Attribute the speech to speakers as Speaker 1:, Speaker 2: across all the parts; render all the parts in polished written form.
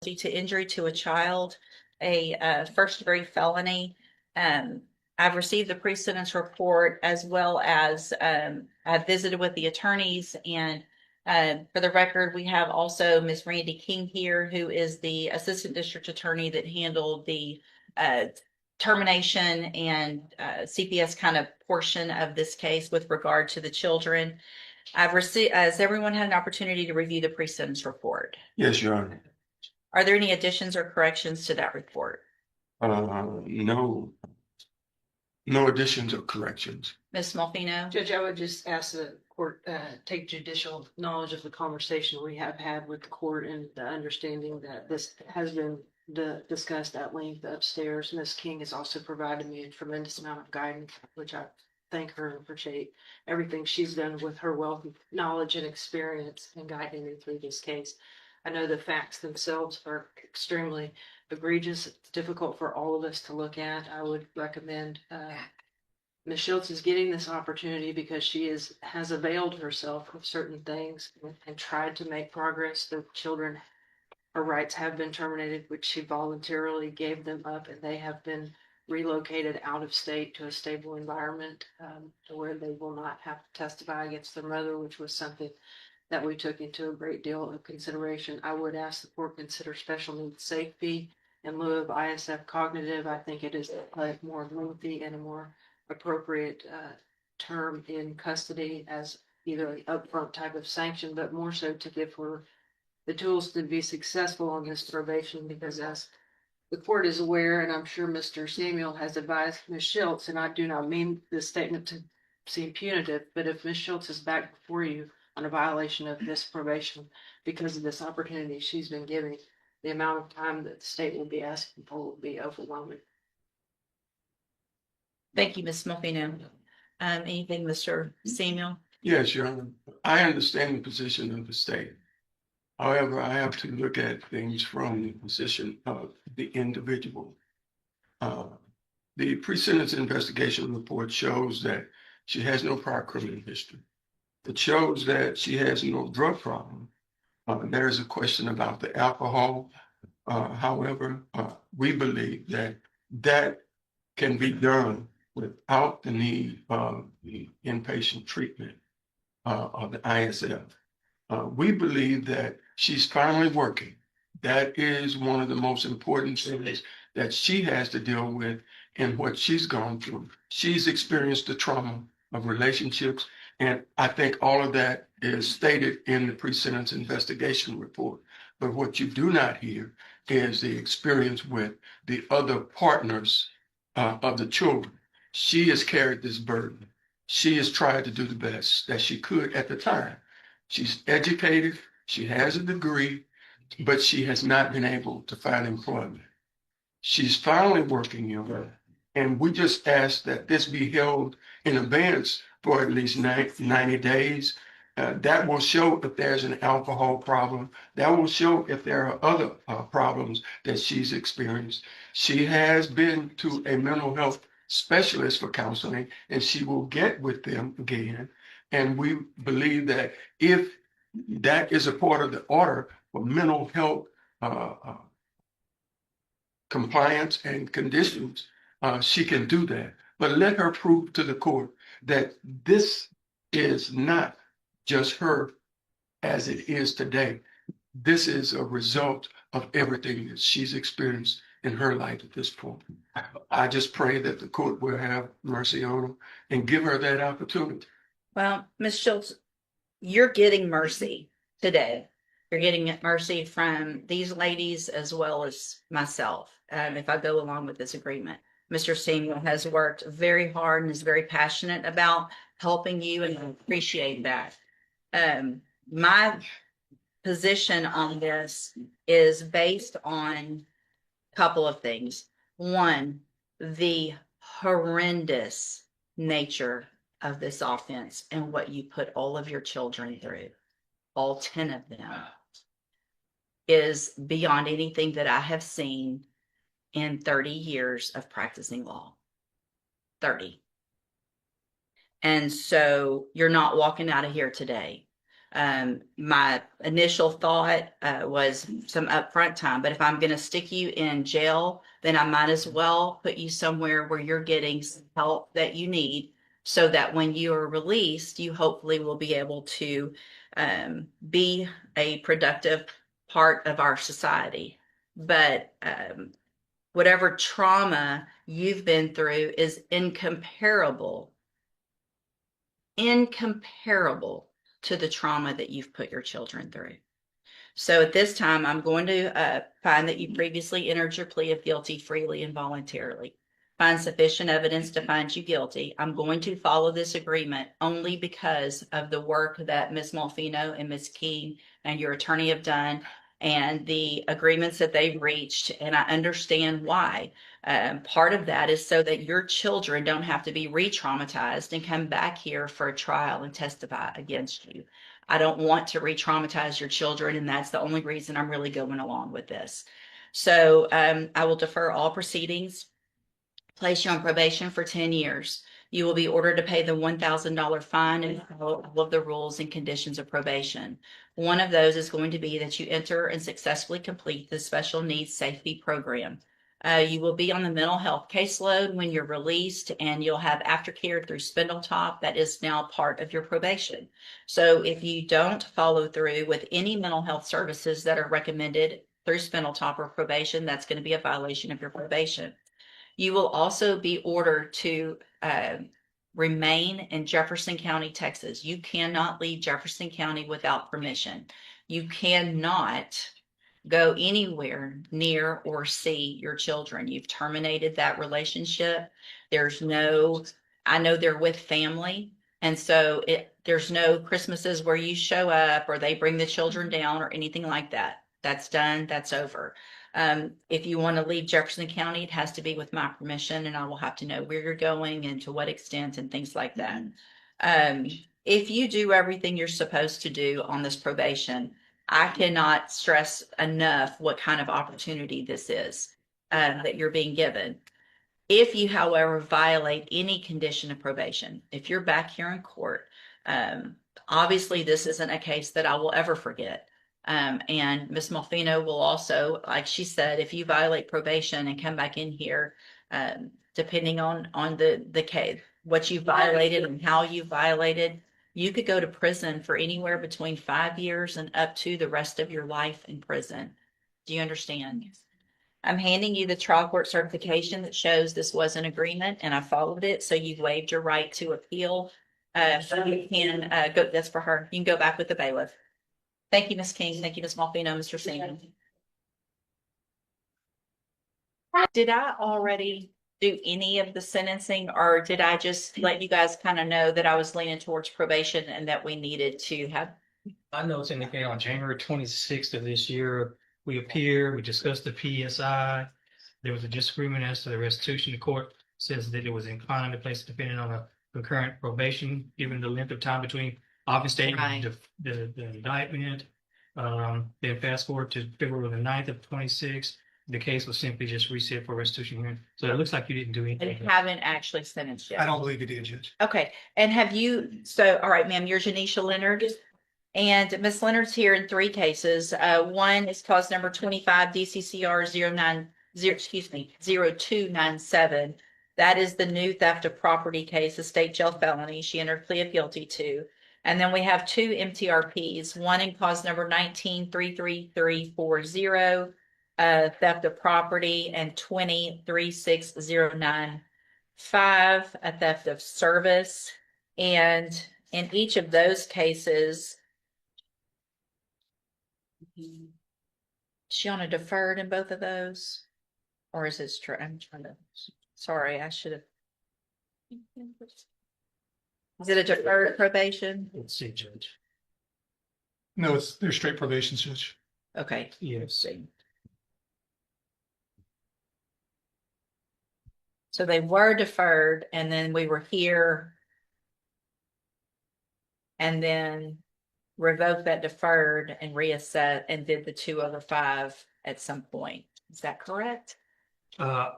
Speaker 1: to injury to a child, a first-degree felony. I've received the pre-sentence report as well as I've visited with the attorneys. And for the record, we have also Ms. Randy King here, who is the assistant district attorney that handled the termination and CPS kind of portion of this case with regard to the children. I've received, has everyone had an opportunity to review the pre-sentence report?
Speaker 2: Yes, Your Honor.
Speaker 1: Are there any additions or corrections to that report?
Speaker 2: No. No additions or corrections.
Speaker 1: Ms. Smolfino?
Speaker 3: Judge, I would just ask the court take judicial knowledge of the conversation we have had with the court and the understanding that this has been discussed at length upstairs. Ms. King has also provided me a tremendous amount of guidance, which I thank her and appreciate everything she's done with her wealth of knowledge and experience in guiding me through this case. I know the facts themselves are extremely egregious. It's difficult for all of us to look at. I would recommend Ms. Schultz is getting this opportunity because she has availed herself of certain things and tried to make progress. The children, her rights have been terminated, which she voluntarily gave them up, and they have been relocated out of state to a stable environment where they will not have to testify against their mother, which was something that we took into a great deal of consideration. I would ask the court consider special needs safety in lieu of ISF cognitive. I think it is a more lengthy and a more appropriate term in custody as either an upfront type of sanction, but more so to give her the tools to be successful on this probation, because as the court is aware, and I'm sure Mr. Samuel has advised Ms. Schultz, and I do not mean this statement to seem punitive, but if Ms. Schultz is back before you on a violation of this probation because of this opportunity she's been given, the amount of time that the state will be asking for will be overwhelming.
Speaker 1: Thank you, Ms. Smolfino. Anything, Mr. Samuel?
Speaker 2: Yes, Your Honor. I understand the position of the state. However, I have to look at things from the position of the individual. The pre-sentence investigation report shows that she has no prior criminal history. It shows that she has no drug problem. There is a question about the alcohol. However, we believe that that can be done without the need of the inpatient treatment of the ISF. We believe that she's finally working. That is one of the most important things that she has to deal with in what she's gone through. She's experienced the trauma of relationships, and I think all of that is stated in the pre-sentence investigation report. But what you do not hear is the experience with the other partners of the children. She has carried this burden. She has tried to do the best that she could at the time. She's educated, she has a degree, but she has not been able to find employment. She's finally working, you know, and we just ask that this be held in advance for at least 90 days. That will show if there's an alcohol problem. That will show if there are other problems that she's experienced. She has been to a mental health specialist for counseling, and she will get with them again. And we believe that if that is a part of the order for mental health compliance and conditions, she can do that. But let her prove to the court that this is not just her as it is today. This is a result of everything that she's experienced in her life at this point. I just pray that the court will have mercy on her and give her that opportunity.
Speaker 1: Well, Ms. Schultz, you're getting mercy today. You're getting mercy from these ladies as well as myself, if I go along with this agreement. Mr. Samuel has worked very hard and is very passionate about helping you, and I appreciate that. My position on this is based on a couple of things. One, the horrendous nature of this offense and what you put all of your children through, all 10 of them, is beyond anything that I have seen in 30 years of practicing law. 30. And so you're not walking out of here today My initial thought was some upfront time, but if I'm going to stick you in jail, then I might as well put you somewhere where you're getting some help that you need so that when you are released, you hopefully will be able to be a productive part of our society. But whatever trauma you've been through is incomparable to the trauma that you've put your children through. So at this time, I'm going to find that you previously entered your plea of guilty freely and voluntarily. Find sufficient evidence to find you guilty. I'm going to follow this agreement only because of the work that Ms. Malfino and Ms. King and your attorney have done and the agreements that they've reached, and I understand why. Part of that is so that your children don't have to be re-traumatized and come back here for a trial and testify against you. I don't want to re-traumatize your children, and that's the only reason I'm really going along with this. So I will defer all proceedings, place you on probation for 10 years. You will be ordered to pay the $1,000 fine and follow all of the rules and conditions of probation. One of those is going to be that you enter and successfully complete the special needs safety program. You will be on the mental health caseload when you're released, and you'll have aftercare through Spindletop. That is now part of your probation. So if you don't follow through with any mental health services that are recommended through Spindletop or probation, that's going to be a violation of your probation. You will also be ordered to remain in Jefferson County, Texas. You cannot leave Jefferson County without permission. You cannot go anywhere near or see your children. You've terminated that relationship. I know they're with family. And so there's no Christmases where you show up or they bring the children down or anything like that. That's done. That's over. If you want to leave Jefferson County, it has to be with my permission, and I will have to know where you're going and to what extent and things like that. If you do everything you're supposed to do on this probation, I cannot stress enough what kind of opportunity this is that you're being given. If you, however, violate any condition of probation, if you're back here in court, obviously this isn't a case that I will ever forget. And Ms. Malfino will also, like she said, if you violate probation and come back in here, depending on the case, what you violated and how you violated, you could go to prison for anywhere between 5 years and up to the rest of your life in prison. Do you understand? I'm handing you the trial court certification that shows this was an agreement and I followed it. So you've waived your right to appeal. So you can go, that's for her. You can go back with the bailiff. Thank you, Ms. King. Thank you, Ms. Malfino, Mr. Singh. Did I already do any of the sentencing, or did I just let you guys kind of know that I was leaning towards probation and that we needed to have?
Speaker 4: I know it's indicated on January 26th of this year, we appeared, we discussed the PSI. There was a disagreement as to the restitution. The court says that it was inclined to place depending on a concurrent probation, given the length of time between August 8th
Speaker 1: Right.
Speaker 4: and the indictment. Then fast forward to February the 9th of 26, the case was simply just reset for restitution hearing. So it looks like you didn't do
Speaker 1: And
Speaker 4: anything.
Speaker 1: haven't actually sentenced yet.
Speaker 5: I don't believe you did, Judge.
Speaker 1: Okay. And have you, so, all right, ma'am, you're Janisha Leonard. And Ms. Leonard's here in 3 cases. One is cause number 25 DCCR 0297. That is the new theft of property case, a state jail felony. She entered plea of guilty to. And then we have 2 MTRPs, one in cause number 19-33340, theft of property, and 20-36095, a theft of service. And in each of those cases, is she on a deferred in both of those? Or is this true? I'm trying to, sorry, I should have. Is it a deferred probation?
Speaker 4: Let's see, Judge.
Speaker 5: No, they're straight probation, Judge.
Speaker 1: Okay.
Speaker 4: Yes.
Speaker 1: So they were deferred and then we were here. And then revoked that deferred and reassessed and did the 2/5 at some point. Is that correct?
Speaker 4: The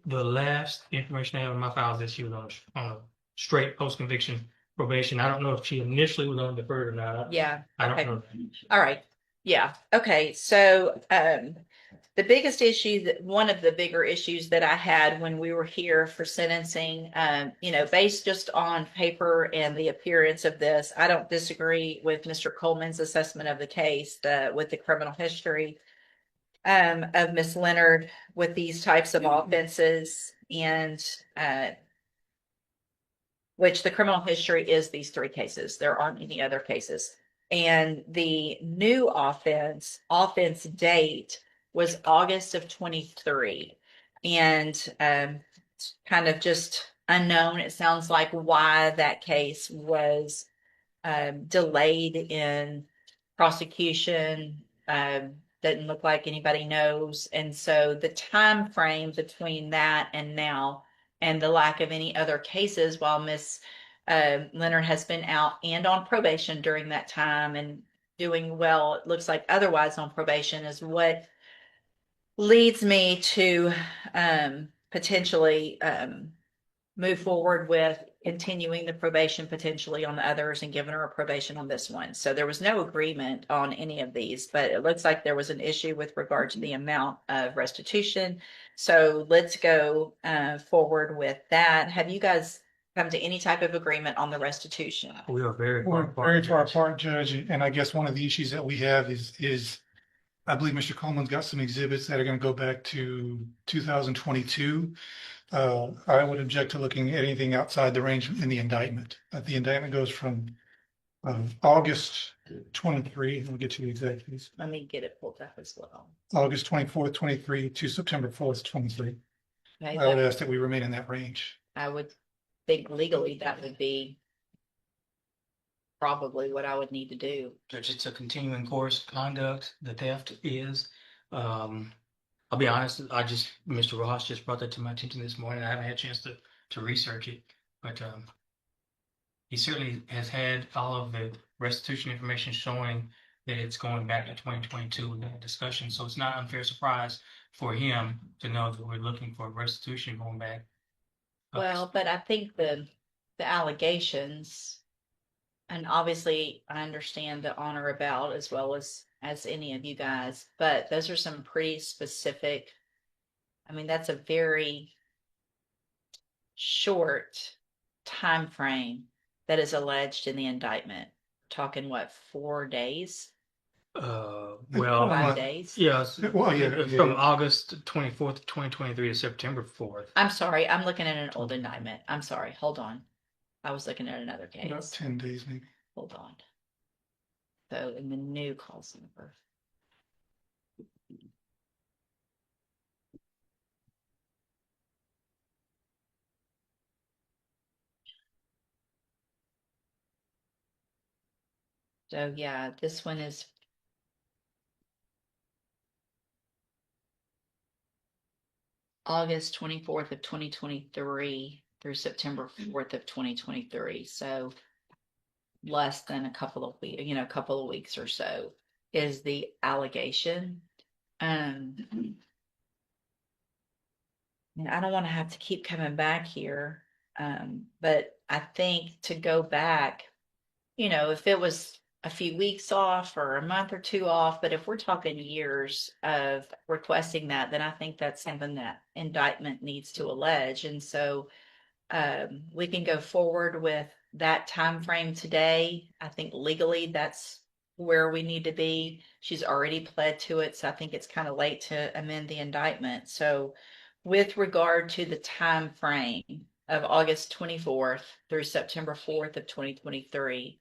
Speaker 4: last information I have in my files is she was on a straight post-conviction probation. I don't know if she initially was on deferred or not.
Speaker 1: Yeah.
Speaker 4: I
Speaker 1: Okay.
Speaker 4: don't know.
Speaker 1: All right. Yeah. Okay. So, the biggest issue that one of the bigger issues that I had when we were here for sentencing, based just on paper and the appearance of this, I don't disagree with Mr. Coleman's assessment of the case, with the criminal history, of Miss Leonard with these types of offenses and, which the criminal history is these three cases. There aren't any other cases. And the new offense date was August of 23. And it's kind of just unknown. It sounds like why that case was delayed in prosecution. Doesn't look like anybody knows. And so the time frame between that and now, and the lack of any other cases while Miss Leonard has been out and on probation during that time and doing well, it looks like otherwise on probation, is what leads me to potentially move forward with continuing the probation potentially on the others and giving her a probation on this one. So there was no agreement on any of these, but it looks like there was an issue with regard to the amount of restitution. So let's go forward with that. Have you guys come to any type of agreement on the restitution?
Speaker 4: We are very far
Speaker 5: We're
Speaker 4: apart.
Speaker 5: very far apart, Judge, and I guess one of the issues that we have is I believe Mr. Coleman's got some exhibits that are gonna go back to 2022. I would object to looking at anything outside the range in the indictment. The indictment goes from August 23, and we'll get to the exact piece,
Speaker 1: Let me get it pulled up as well.
Speaker 5: August 24th, 23 to September 4th, 23.
Speaker 1: Okay,
Speaker 5: I would ask that we remain in that range.
Speaker 1: I would think legally that would be probably what I would need to do.
Speaker 4: Judge, it's a continuing course of conduct. The theft is. I'll be honest, Mr. Ross just brought that to my attention this morning. I haven't had a chance to research it, but he certainly has had all of the restitution information showing that it's going back to 2022 in that discussion. So it's not an unfair surprise for him to know that we're looking for restitution going back.
Speaker 1: Well, but I think the allegations, and obviously I understand the honor about as well as any of you guys, but those are some pretty specific. I mean, that's a very short time frame that is alleged in the indictment. Talking what, 4 days?
Speaker 4: Well,
Speaker 1: 5 days?
Speaker 4: yes.
Speaker 5: Well, yeah.
Speaker 4: From August 24th, 2023 to September 4th.
Speaker 1: I'm sorry, I'm looking at an old indictment. I'm sorry, hold on. I was looking at another
Speaker 5: About
Speaker 1: case.
Speaker 5: 10 days maybe.
Speaker 1: Hold on. So in the new calls number. So yeah, this one is August 24th of 2023 through September 4th of 2023. So less than a couple of weeks, a couple of weeks or so is the allegation. And I don't want to have to keep coming back here. But I think to go back, if it was a few weeks off or a month or two off, but if we're talking years of requesting that, then I think that's something that indictment needs to allege. And so we can go forward with that time frame today. I think legally that's where we need to be. She's already pled to it, so I think it's kind of late to amend the indictment. So with regard to the time frame of August 24th through September 4th of 2023,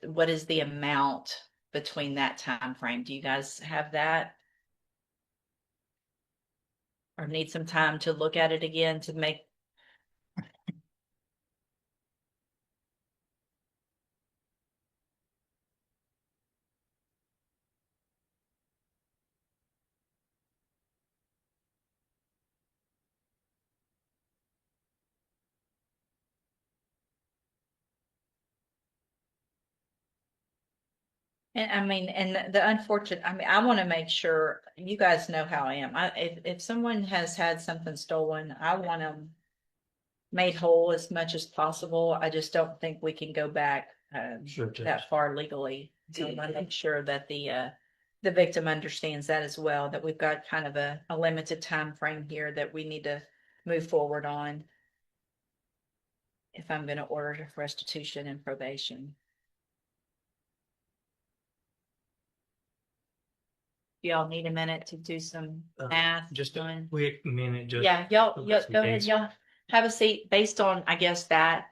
Speaker 1: what is the amount between that time frame? Do you guys have that? Or need some time to look at it again to make? And I mean, and the unfortunate, I want to make sure you guys know how I am. If someone has had something stolen, I want them made whole as much as possible. I just don't think we can go back
Speaker 4: Sure, Judge.
Speaker 1: that far legally. So I want to make sure that the victim understands that as well, that we've got kind of a limited time frame here that we need to move forward on if I'm going to order restitution and probation. Y'all need a minute to do some math?
Speaker 4: Just a
Speaker 1: on-
Speaker 4: quick minute, Judge.
Speaker 1: Yeah, y'all,
Speaker 4: Okay,
Speaker 1: go ahead,
Speaker 4: thanks.
Speaker 1: y'all have a seat based on, I guess, that.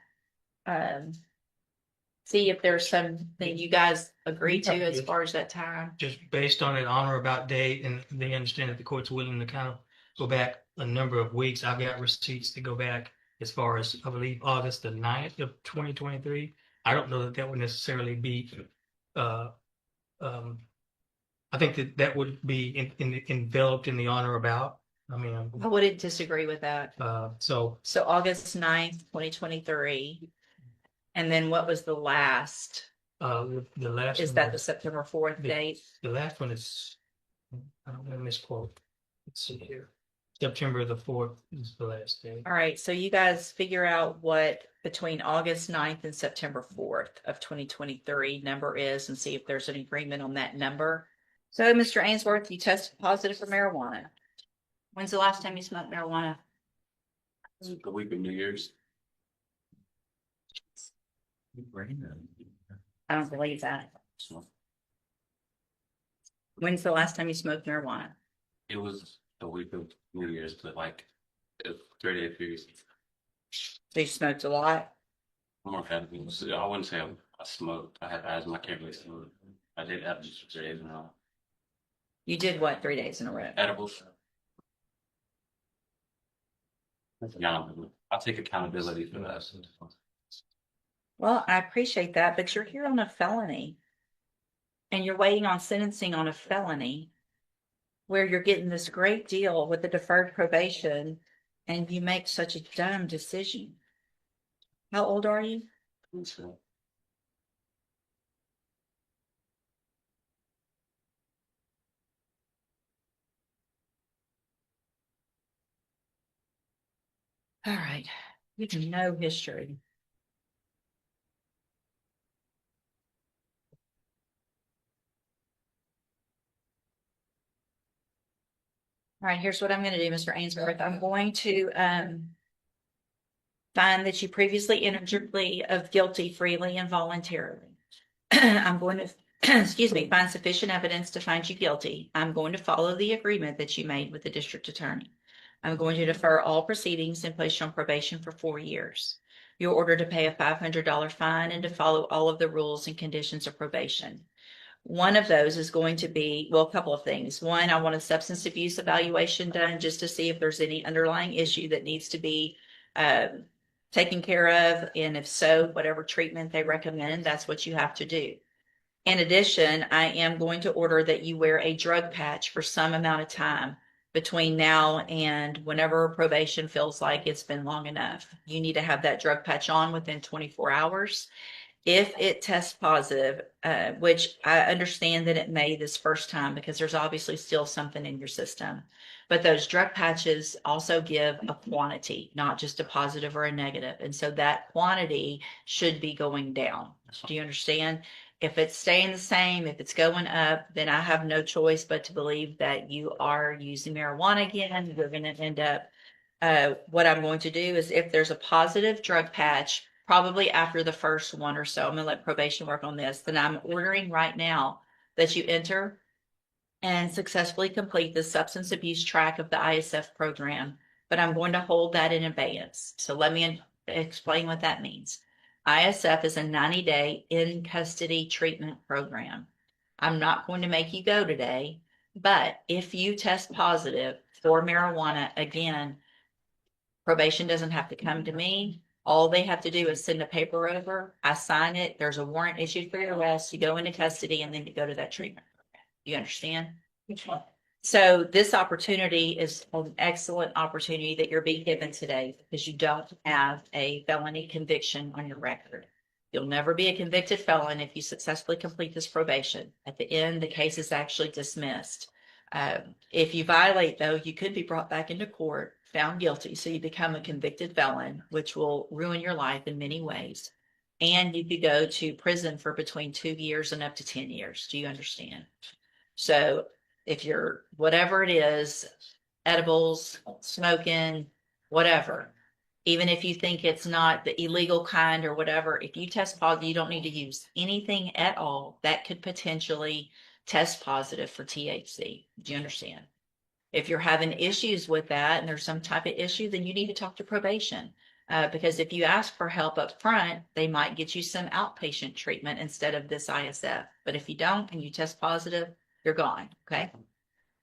Speaker 1: See if there's something you guys agree to as far as that time.
Speaker 4: Just based on an on or about date, and they understand that the court's willing to kind of go back a number of weeks. I've got receipts to go back as far as, I believe, August the 9th of 2023. I don't know that would necessarily be, I think that would be enveloped in the on or about. I mean,
Speaker 1: I wouldn't disagree with that.
Speaker 4: so
Speaker 1: So August 9th, 2023. And then what was the last?
Speaker 4: the last.
Speaker 1: Is
Speaker 4: one
Speaker 1: that the
Speaker 4: was-
Speaker 1: September 4th
Speaker 4: The-
Speaker 1: date?
Speaker 4: The last one is, I don't want to misquote. Let's see here. September the 4th is the last day.
Speaker 1: All right, so you guys figure out what between August 9th and September 4th of 2023 number is and see if there's an agreement on that number. So, Mr. Ainsworth, you tested positive for marijuana. When's the last time you smoked marijuana?
Speaker 6: The week of New Year's.
Speaker 1: I don't believe that. When's the last time you smoked marijuana?
Speaker 6: It was the week of New Year's, but like a 3-day period.
Speaker 1: So you smoked a lot?
Speaker 6: More had been. I wouldn't say I smoked. I had asthma. I can't really smoke. I did edibles for 3 days in a row.
Speaker 1: You did what, 3 days in a row?
Speaker 6: Edibles. Yeah, I take accountability for that.
Speaker 1: Well, I appreciate that, but you're here on a felony. And you're waiting on sentencing on a felony where you're getting this great deal with the deferred probation and you make such a dumb decision. How old are you? All right. You have no history. All right, here's what I'm going to do, Mr. Ainsworth. I'm going to find that you previously entered your plea of guilty freely and voluntarily. I'm going to, excuse me, find sufficient evidence to find you guilty. I'm going to follow the agreement that you made with the district attorney. I'm going to defer all proceedings and place you on probation for 4 years. You're ordered to pay a $500 fine and to follow all of the rules and conditions of probation. One of those is going to be, well, a couple of things. One, I want a substance abuse evaluation done just to see if there's any underlying issue that needs to be taken care of. And if so, whatever treatment they recommend, that's what you have to do. In addition, I am going to order that you wear a drug patch for some amount of time between now and whenever probation feels like it's been long enough. You need to have that drug patch on within 24 hours. If it tests positive, which I understand that it may this first time because there's obviously still something in your system, but those drug patches also give a quantity, not just a positive or a negative. And so that quantity should be going down. Do you understand? If it's staying the same, if it's going up, then I have no choice but to believe that you are using marijuana again. You're going to end up, what I'm going to do is if there's a positive drug patch, probably after the first one or so, I'm going to let probation work on this, then I'm ordering right now that you enter and successfully complete the substance abuse track of the ISF program, but I'm going to hold that in abeyance. So let me explain what that means. ISF is a 90-day in custody treatment program. I'm not going to make you go today, but if you test positive for marijuana, again, probation doesn't have to come to me. All they have to do is send a paper over. I sign it. There's a warrant issued for your arrest. You go into custody and then you go to that treatment program. You understand? So this opportunity is an excellent opportunity that you're being given today because you don't have a felony conviction on your record. You'll never be a convicted felon if you successfully complete this probation. At the end, the case is actually dismissed. If you violate, though, you could be brought back into court found guilty. So you become a convicted felon, which will ruin your life in many ways. And you could go to prison for between 2 years and up to 10 years. Do you understand? So if you're, whatever it is, edibles, smoking, whatever, even if you think it's not the illegal kind or whatever, if you test positive, you don't need to use anything at all that could potentially test positive for THC. Do you understand? If you're having issues with that and there's some type of issue, then you need to talk to probation. Because if you ask for help up front, they might get you some outpatient treatment instead of this ISF. But if you don't and you test positive, you're gone. Okay. All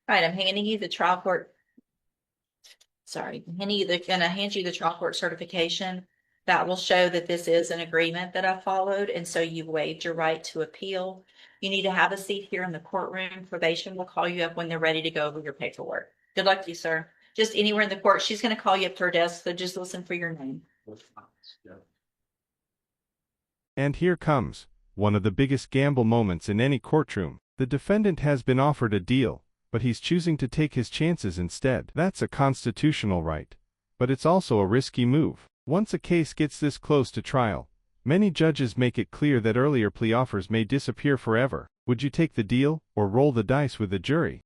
Speaker 1: right. I'm handing you the trial court. Sorry, I'm gonna hand you the trial court certification that will show that this is an agreement that I followed. And so you waived your right to appeal. You need to have a seat here in the courtroom. Probation will call you up when they're ready to go over your paperwork. Good luck to you, sir. Just anywhere in the court. She's going to call you up to her desk, so just listen for your name.
Speaker 7: And here comes one of the biggest gamble moments in any courtroom. The defendant has been offered a deal, but he's choosing to take his chances instead. That's a constitutional right, but it's also a risky move. Once a case gets this close to trial, many judges make it clear that earlier plea offers may disappear forever. Would you take the deal or roll the dice with the jury?